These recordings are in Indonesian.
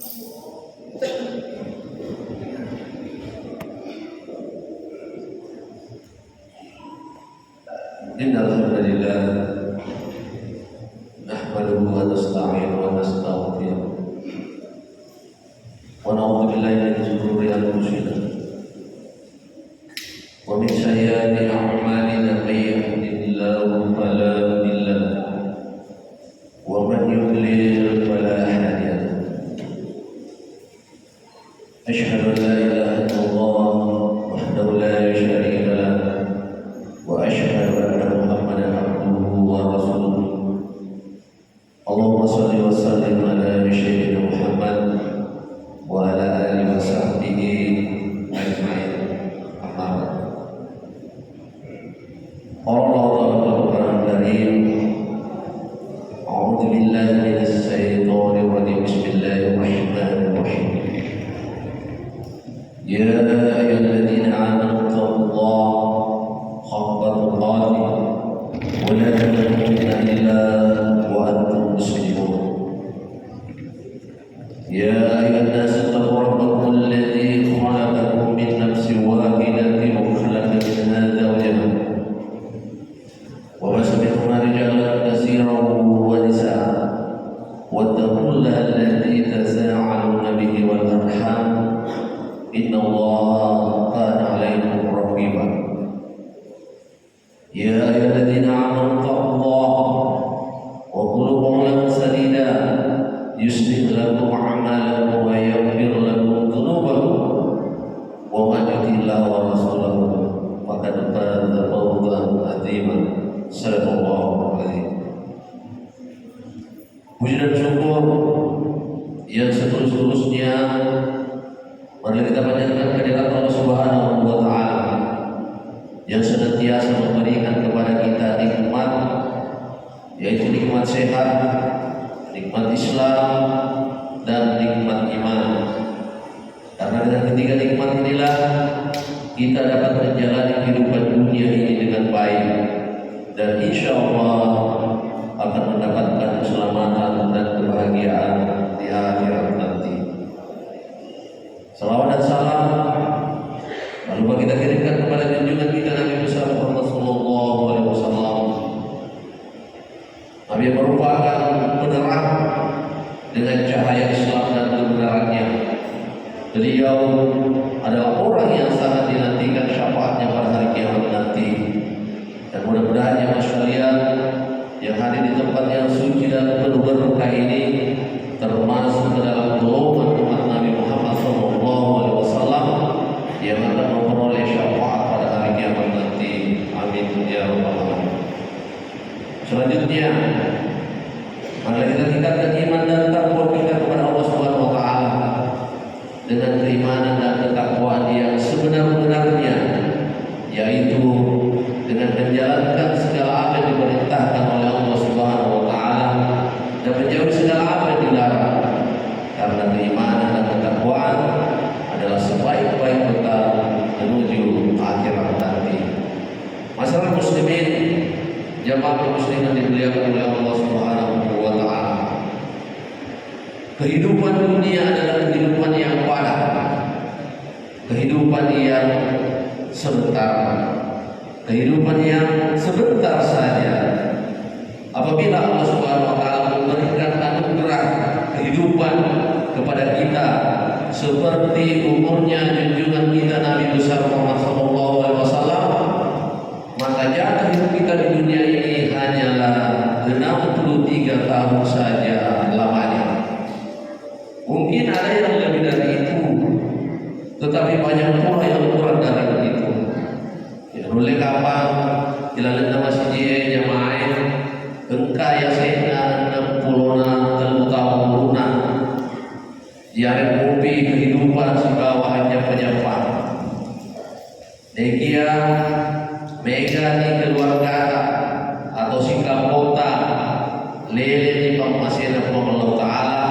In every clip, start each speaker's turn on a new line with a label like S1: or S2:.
S1: Innal hamdalillah nahmaduhu wa nasta'inuhu wa nastaghfiruh wa na'udzu billahi min shururi anfusina wa min sayyiati a'malina may yahdihillahu fala mudilla lahu wa man yudlil fala hadiya lahu. Asyhadu an la ilaha illallah wahdahu la syarika lahu wa asyhadu anna Muhammadan abduhu wa rasuluh. Allahumma shalli wa sallim ala sayyidina Muhammad wa ala alihi wa sahbihi ajma'in. Amma ba'd. Allah Al-Qur'an Karim. A'udzu billahi minasy syaithanir rajim. Bismillahirrahmanirrahim. Ya ayyuhalladzina amanu taqullaha haqqa tuqatih wa la tamutunna illa wa antum muslimun. Ya ayyuhan nas taqu rabbakum alladzi khalaqakum min nafsin wahidatin wa khalaqa minha zawjaha wa bassa minhuma rijalan katsiran wa nisaa wattaqullaha alladzi tasaaluna bihi wal arham innallaha kana 'alaykum raqiba. Ya ayyuhalladzina amanu taqullaha wa qulu qawlan sadida yuslih lakum a'malakum wa yaghfir lakum dhunubakum wa man yuti'illah wa rasulahu faqad faza fawzan 'aziman. Sallallahu alaihi. Puji dan syukur yang setulus-tulusnya marilah kita panjatkan kehadirat Allah Subhanahu wa taala yang senantiasa memberikan kepada kita nikmat, yaitu nikmat sehat, nikmat Islam, dan nikmat iman. Karena dengan ketiga nikmat inilah kita dapat menjalani kehidupan dunia ini dengan baik, dan insya Allah akan mendapatkan keselamatan dan kebahagiaan di akhirat nanti. Salawat dan salam lalu kita kirimkan kepada junjungan kita Nabi besar Muhammad sallallahu alaihi wasallam. Nabi yang merupakan penerang dengan cahaya Islam dan kebenarannya. Beliau adalah orang yang sangat dinantikan syafaatnya pada hari kiamat nanti. Dan mudah-mudahan yang sekalian yang hadir di tempat yang suci dan penuh berkah ini termasuk ke dalam golongan umat Nabi Muhammad sallallahu alaihi wasallam yang akan memperoleh syafaat pada hari kiamat nanti. Amin ya rabbal alamin. Selanjutnya, marilah kita tingkatkan iman dan takwa kita kepada Allah Subhanahu wa taala dengan keimanan dan ketakwaan yang sebenar-benarnya, yaitu dengan menjalankan segala apa yang diperintahkan oleh Allah Subhanahu wa taala dan menjauhi segala apa yang dilarang. Karena keimanan dan ketakwaan adalah sebaik-baik bekal menuju akhirat nanti. Masyarakat muslimin, jamaah muslimin dimuliakan oleh Allah Subhanahu wa taala. Kehidupan dunia adalah kehidupan yang padat, kehidupan yang sebentar, kehidupan yang sebentar saja. Apabila Allah Subhanahu wa taala memberikan anugerah kehidupan kepada kita seperti umurnya junjungan kita Nabi besar Muhammad sallallahu alaihi wasallam, maka jatah hidup kita di dunia ini hanyalah 63 tahun saja lamanya. Mungkin ada yang lebih dari itu, tetapi banyak pula yang kurang dari itu. Ya, oleh kapan ilalan nama siji jamaah engka ya sehna 60 tahun yang ngopi kehidupan si bawah hanya penyapa. Dekia mega di keluarga atau si kapota lele di pemasin Allah Ta'ala,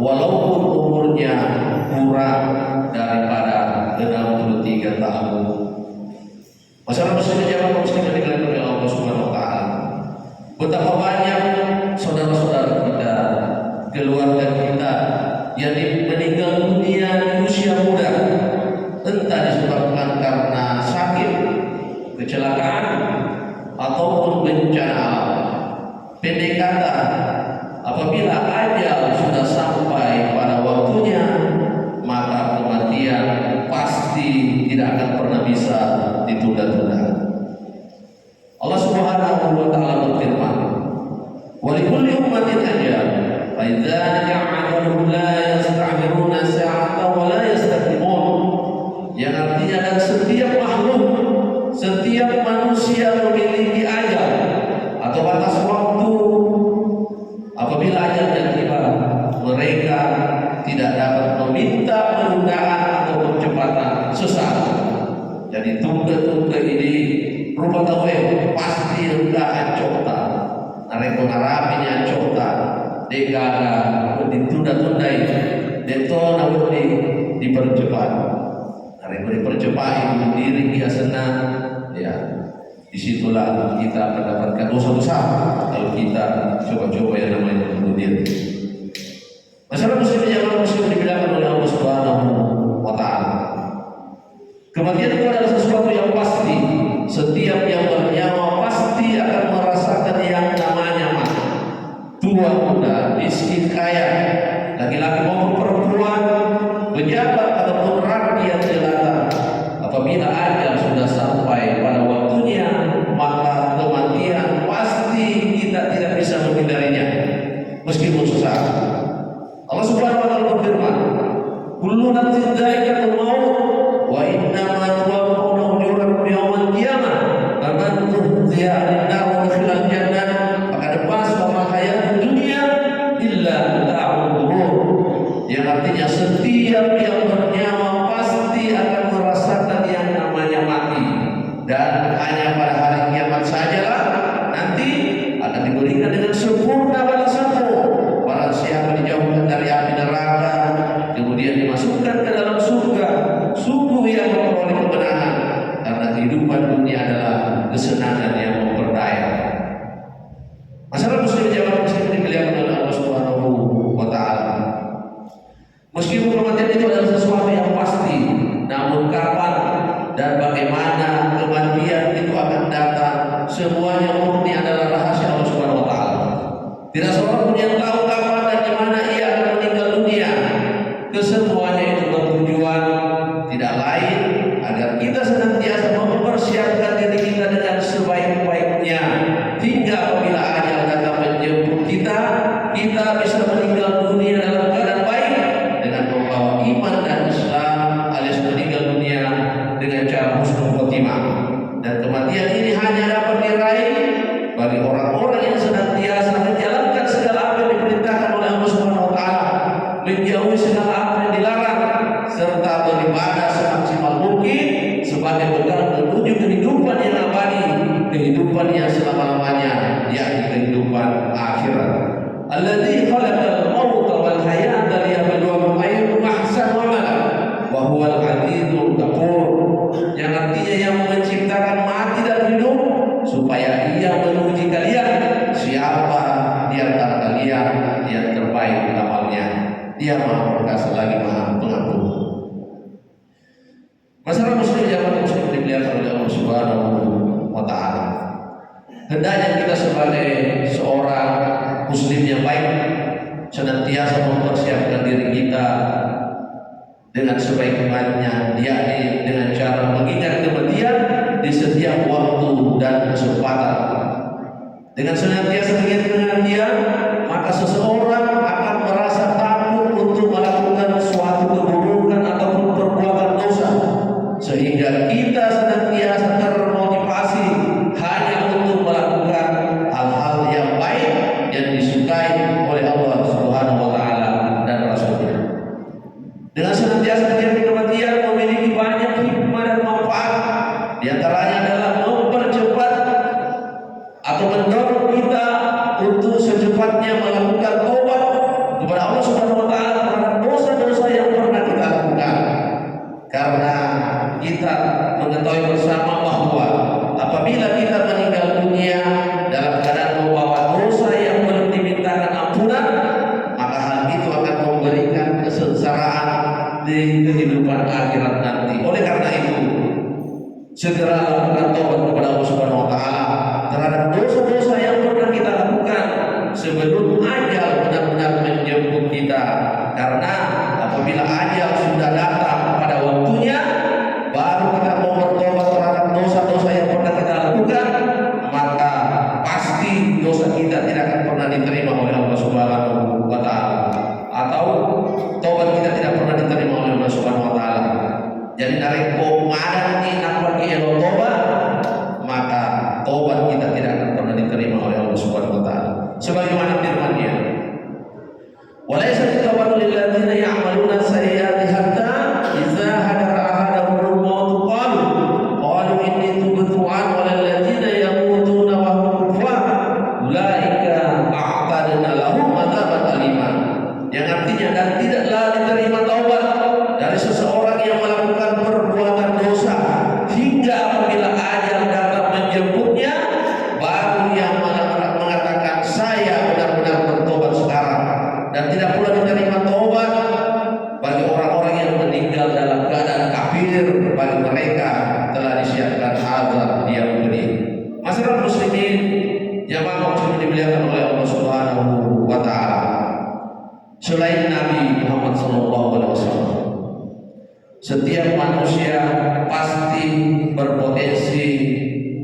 S1: walaupun umurnya kurang daripada 63 tahun. Masyarakat muslim jamaah muslim yang dilakukan oleh Allah Subhanahu wa taala. Betapa banyak saudara-saudara kita, keluarga kita yang meninggal dunia di usia muda, entah disebabkan karena sakit, kecelakaan, ataupun bencana alam. Pendek kata, apabila ajal sudah sampai pada waktunya, maka kematian pasti tidak akan pernah bisa ditunda-tunda. Allah Subhanahu wa taala berfirman, "Wa likulli ummatin ajal, fa idza ja'aluhum la yasta'khiruna sa'atan wa la yastaqdimun." Yang artinya, dan setiap makhluk, setiap manusia memiliki ajal atau batas waktu. Apabila ajalnya tiba, mereka tidak dapat meminta penundaan atau percepatan sesaat. Jadi tunggu ini rupa tahu pasti enggak acota. Nareko narapinya acota. Dekaga ditunda-tunda itu. Detona dipercepat. Nareko dipercepat itu diri dia senang. Ya, disitulah kita mendapatkan dosa besar kalau kita coba-coba yang namanya bunuh diri. Masalah muslim yang muslim dibilangkan oleh Allah Subhanahu wa taala. Kematian itu adalah sesuatu yang pasti. Setiap yang bernyawa pasti akan merasakan yang namanya mati. Tua muda, miskin kaya, laki-laki maupun perempuan, pejabat ataupun rakyat jelata, apabila ajal sudah sampai pada waktunya, maka kematian pasti kita tidak bisa menghindarinya, meskipun susah. Allah Subhanahu wa taala berfirman, "Kullu nafsin dha'iqatul maut wa innama tuwaffawna ujurakum yawmal qiyamah, faman zuhziha 'anil nar wa udkhilal jannah faqad faza wa mal hayatud dunya illa mata'ul ghurur." Yang artinya setiap yang bernyawa pasti akan merasakan yang namanya mati, dan hanya pada hari kiamat sajalah nanti akan diberikan dengan sempurna balasanmu. Barang siapa dijauhkan dari api neraka, kemudian dimasukkan ke dalam surga, sungguh yang memperoleh kemenangan, karena kehidupan dunia adalah kesenangan yang memperdaya. Masalah muslim jamaah muslim dimuliakan oleh Allah Subhanahu wa taala. Meskipun kematian itu adalah sesuatu yang pasti, namun kapan dan bagaimana kematian itu akan datang, semuanya murni adalah rahasia Allah Subhanahu wa taala. Tidak seorang pun yang tahu kapan dan di mana ia akan meninggal dunia. Kesemuanya itu bertujuan tidak lain agar kita senantiasa mempersiapkan diri kita dengan sebaik-baiknya, hingga apabila ajal datang menjemput kita, kita bisa meninggal dunia dalam keadaan baik dengan membawa iman dan Islam, alias meninggal dunia dengan cara husnul khotimah. Dan kematian ini hanya dapat diraih bagi orang-orang yang senantiasa menjalankan segala apa yang diperintahkan oleh Allah Subhanahu wa taala, menjauhi segala apa yang dilarang, serta beribadah semaksimal mungkin sebagai bekal menuju kehidupan yang abadi, kehidupan yang selama-lamanya, yakni kehidupan akhirat. Alladzi khalaqal mauta wal hayata liyabluwakum ayyukum ahsanu amala wa huwal azizul ghafur. Yang artinya yang menciptakan mati dan hidup supaya ia menguji kalian siapa di antara kalian yang terbaik amalnya. Dia Maha Perkasa lagi Maha Pengampun. Masalah muslim jamaah muslim dimuliakan oleh Allah Subhanahu wa taala. Hendaknya kita sebagai seorang muslim yang baik senantiasa mempersiapkan diri kita dengan sebaik-baiknya, yakni dengan cara mengingat kematian di setiap waktu dan kesempatan. Dengan senantiasa mengingat kematian, maka seseorang akan merasa takut untuk melakukan suatu keburukan ataupun perbuatan dosa, sehingga kita senantiasa termotivasi hanya untuk melakukan hal-hal yang baik yang disukai oleh Allah Subhanahu wa taala dan Rasulnya. Dengan senantiasa mengingat kematian memiliki banyak hikmah dan manfaat. Di antaranya adalah mempercepat atau mendorong kita untuk secepatnya melakukan taubat di kehidupan akhirat nanti. Oleh karena itu, segera lakukan taubat kepada Allah Subhanahu wa taala terhadap dosa-dosa yang pernah kita lakukan sebelum ajal benar-benar menjemput kita. Karena apabila ajal sudah datang pada waktunya, baru kita mau bertobat terhadap dosa-dosa yang pernah kita lakukan, maka pasti dosa kita tidak akan pernah diterima oleh Allah Subhanahu wa taala, atau taubat kita tidak pernah diterima oleh Allah Subhanahu wa taala. Jadi dari komadan ni nak pergi elo tobat, maka tobat kita tidak akan pernah diterima oleh Allah Subhanahu wa taala. Sebagaimana firman-Nya, "Walaysa at-tawbatu lil ladzina ya'maluna sayyi'ati hatta idza hadara ahadahumul maut qalu inni tubtu an wal ladzina yamutuna wa hum kuffar ulaika a'tadna lahum adzaban alima." Yang artinya, dan tidaklah diterima taubat dari seseorang yang melakukan perbuatan dosa hingga apabila ajal datang menjemputnya, baru yang mengatakan saya benar-benar bertobat sekarang. Dan tidak pula diterima taubat bagi orang-orang yang meninggal dalam keadaan kafir, bagi mereka telah disiapkan azab yang pedih. Masyarakat muslimin, jamaah muslimin dimuliakan oleh Allah Subhanahu wa taala. Selain Nabi Muhammad SAW, setiap manusia pasti berpotensi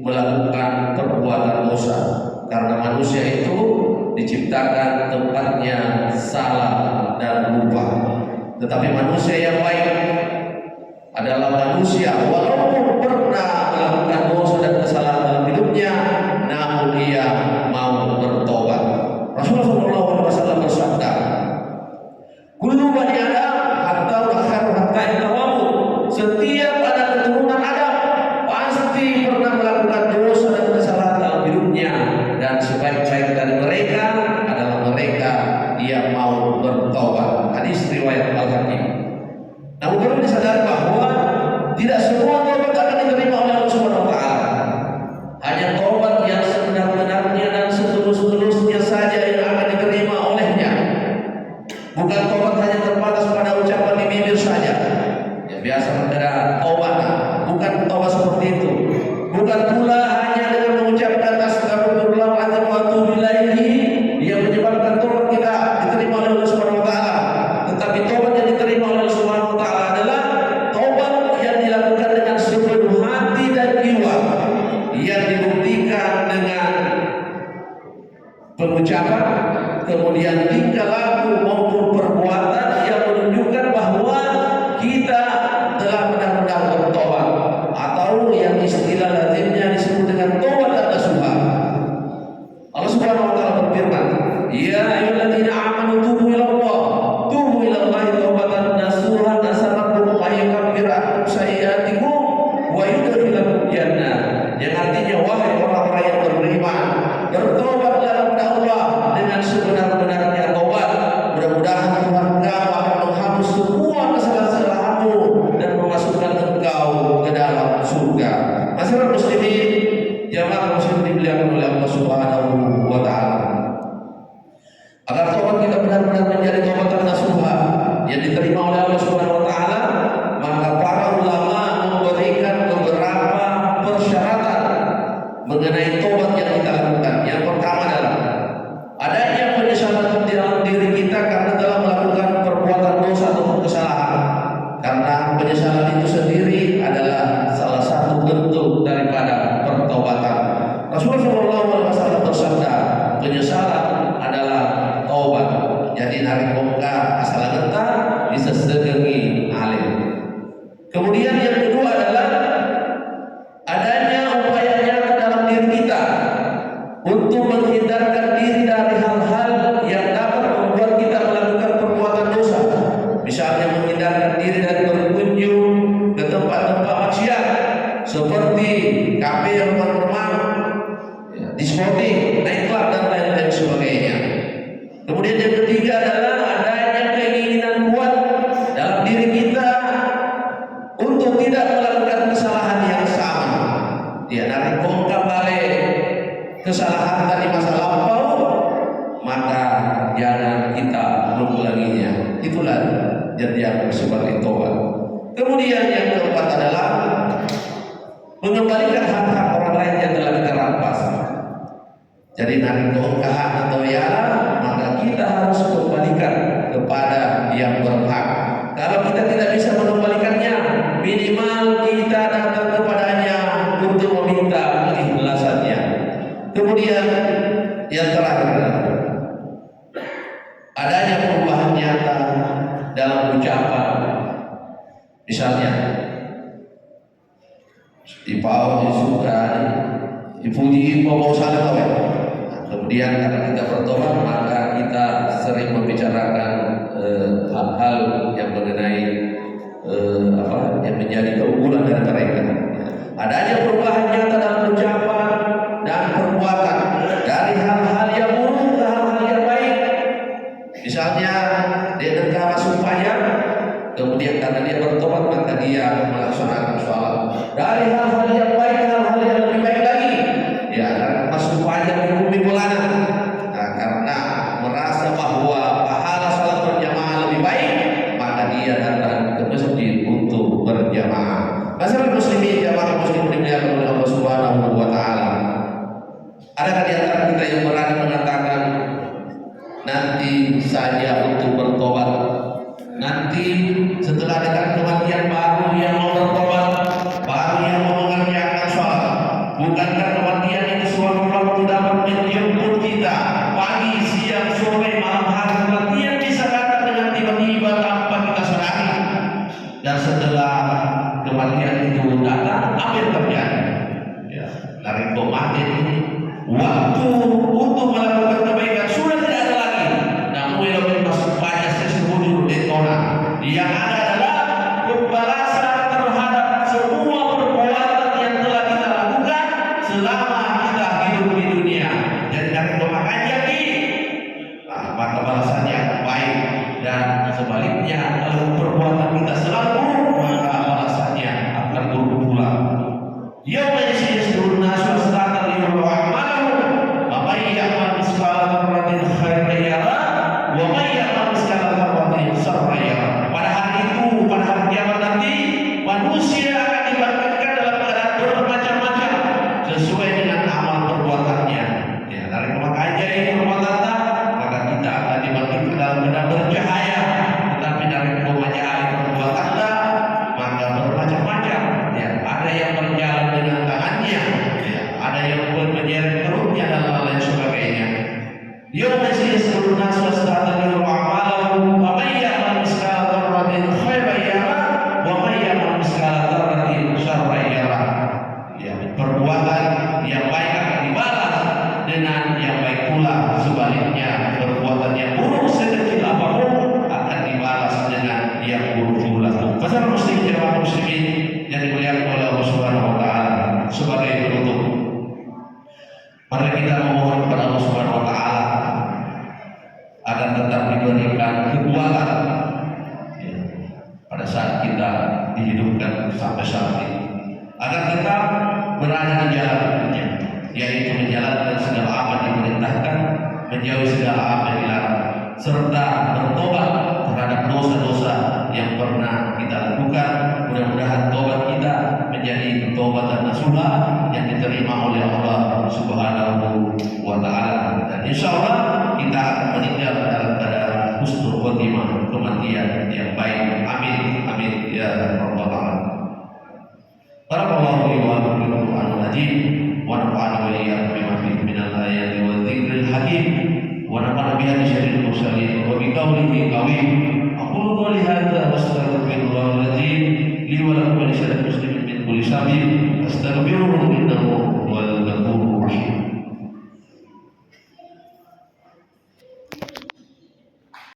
S1: melakukan perbuatan dosa, karena manusia itu diciptakan tempatnya salah dan lupa. Tetapi manusia yang baik adalah manusia walaupun pernah melakukan dosa dan kesalahan dalam hidupnya, namun dia mau bertobat. Rasulullah SAW bersabda, "Kullu bani Adam hatta intawamu." Setiap anak keturunan Adam pasti pernah melakukan dosa dan kesalahan dalam hidupnya, dan sebaik-baik dari mereka adalah mereka yang mau bertobat. Hadis riwayat Al-Hakim. Namun perlu disadari bahwa tidak semua tobat akan diterima oleh Allah Subhanahu wa taala. Hanya tobat yang sebenar-benarnya dan setulus-tulusnya saja yang akan diterima olehnya. Bukan tobat hanya terbatas pada ucapan di bibir saja. Ya, biasa ada tobat, bukan tobat seperti itu. Bukan pula hanya dengan mengucapkan astagfirullahaladzim wa atubu ilaihi yang menyebabkan tobat kita diterima oleh Allah Subhanahu wa taala. Tetapi tobat yang diterima oleh Allah Subhanahu wa taala adalah tobat yang dilakukan dengan sepenuh hati dan jiwa, yang dibuktikan dengan pengucapan, kemudian tingkah laku maupun perbuatan yang menunjukkan bahwa kita telah benar-benar bertobat, atau yang istilah lazimnya disebut dengan tobat an-nasuha. Allah Subhanahu wa taala berfirman, "Ya ayyuhalladzina amanu tubu ila Allah taubatan nasuha nasarakum ayyukaffira ankum sayyi'atikum wa yudkhilakum jannah." Yang artinya, wahai orang-orang yang beriman, bertobatlah kepada Allah dengan sebenar-benarnya tobat. Mudah-mudahan Tuhan kamu akan menghapus semua kesalahan-kesalahanmu dan memasukkan engkau ke dalam surga. Masyarakat muslimin, jamaah muslimin dimuliakan oleh Allah Subhanahu wa taala. Agar tobat kita benar-benar menjadi tobatan nasuha yang diterima oleh Allah Subhanahu wa taala, maka para ulama memberikan beberapa persyaratan mengenai tobat yang kita lakukan. Yang pertama adalah adanya penyesalan di dalam diri kita karena telah melakukan perbuatan dosa atau kesalahan. Karena penyesalan itu sendiri adalah salah satu bentuk daripada pertobatan. Rasulullah SAW bersabda, penyesalan adalah taubat. Jadi narik bongkar asal genta bisa sedengi alim. Kemudian yang kedua adalah adanya upaya nyata dalam diri kita untuk menghindarkan diri dari hal-hal yang dapat membuat kita melakukan perbuatan dosa. Misalnya menghindarkan diri dari berkunjung ke tempat-tempat maksiat seperti kafe, rumah-rumah, diskotik, nightclub dan lain-lain sebagainya. Kemudian yang ketiga adalah adanya keinginan kuat dalam diri kita untuk tidak melakukan kesalahan yang sama. Dia narik bongkar balik kesalahan tadi masa lampau, bulan yang dianggap sebagai tobat. Kemudian yang keempat adalah mengembalikan hak-hak orang lain yang telah kita rampas. Jadi narik keungkahan atau yara, maka kita harus kembalikan kepada yang berhak. Kalau kita tidak bisa mengembalikannya, minimal kita datang kepadanya untuk meminta keikhlasannya. Kemudian yang terakhir, adanya perubahan nyata dalam ucapan. Misalnya dipau disuka dipuji mau salah ya. Kemudian karena kita bertobat, maka kita sering membicarakan hal-hal yang mengenai yang menjadi keunggulan dari mereka. Adanya perubahan nyata dalam ucapan dan perbuatan dari hal-hal yang buruk ke hal-hal yang baik. Misalnya dia negara supaya, kemudian karena dia bertobat maka dia melaksanakan sholat. Dari hal-hal yang baik ke hal-hal yang lebih baik lagi. Ya, karena masuk pajak di bumi bulana. Nah, karena merasa bahwa pahala sholat berjamaah lebih baik, maka dia datang ke masjid untuk berjamaah. Masyarakat muslimin, jamaah muslimin dimuliakan oleh Allah Subhanahu wa taala. Adakah di antara kita yang berani mengatakan nanti saja untuk bertobat? Nanti setelah dengan kematian baru yang mau bertobat, baru yang mau mengerjakan sholat. Bukankah kematian itu suatu waktu dapat menjemput kita pagi, siang, sore, malam hari? Kematian bisa datang dengan tiba-tiba tanpa kita sadari. Dan setelah kematian itu datang, apa yang terjadi? Ya, dari kematian ini, waktu untuk melakukan kebaikan sudah tidak ada lagi. Namun yang masuk banyak sesuatu detona. Yang ada adalah pembalasan terhadap semua perbuatan yang telah kita lakukan selama kita hidup di dunia. Jadi dari doakan jadi, maka balasannya akan baik. Dan sebaliknya, kalau perbuatan kita selalu buruk, maka balasannya akan buruk pula. Yauma yasjudun nasu astatan liyu'malu wa may ya'mal mithqala dzarratin khairan yara wa may ya'mal mithqala dzarratin syarran yara. Pada hari itu, pada hari kiamat nanti, manusia akan dibangkitkan dalam keadaan bermacam-macam sesuai dengan amal perbuatannya. Ya, dari makanya perbuatan tak, maka kita akan dibangkitkan dalam keadaan bercahaya. Tetapi dari cahaya perbuatan tak, maka bermacam-macam. Ya, ada yang berjalan dengan tangannya, ya, ada yang menyeret perutnya dan lain sebagainya. Yauma yasjudun nasu astatan liyu'malu wa may ya'mal mithqala dzarratin khairan yara wa may ya'mal mithqala dzarratin syarran yara. Ya, perbuatan yang baik akan dibalas dengan yang baik pula. Sebaliknya, perbuatan yang buruk sekecil apapun akan dibalas dengan yang buruk pula. Masyarakat muslim, jamaah muslimin yang dimuliakan oleh Allah Subhanahu wa taala, sebagai penutup, mari kita memohon kepada Allah Subhanahu wa taala agar tetap diberikan kekuatan ya, pada saat kita dihidupkan sampai saat ini, agar tetap berada di jalannya, yaitu menjalankan segala apa yang diperintahkan, menjauhi segala apa yang dilarang, serta bertobat terhadap dosa-dosa yang pernah kita lakukan. Mudah-mudahan tobat kita menjadi tobatan nasuha yang diterima oleh Allah Subhanahu wa taala, dan insyaallah kita akan meninggal dalam keadaan husnul khotimah, kematian yang baik. Amin amin ya rabbal alamin. Barakallahu li wa lakum bil Qur'anil Hakim wa nafa'ana wa iyyakum bima fihi minal ayati wa dzikril hakim wa nafa'ana bihi syarril mursalin wa bi qawlihi qawim. Aqulu qawli hadza wa astaghfirullahal ladzim li wa lakum wa li syarril muslimin min kulli dhanbin astaghfiruh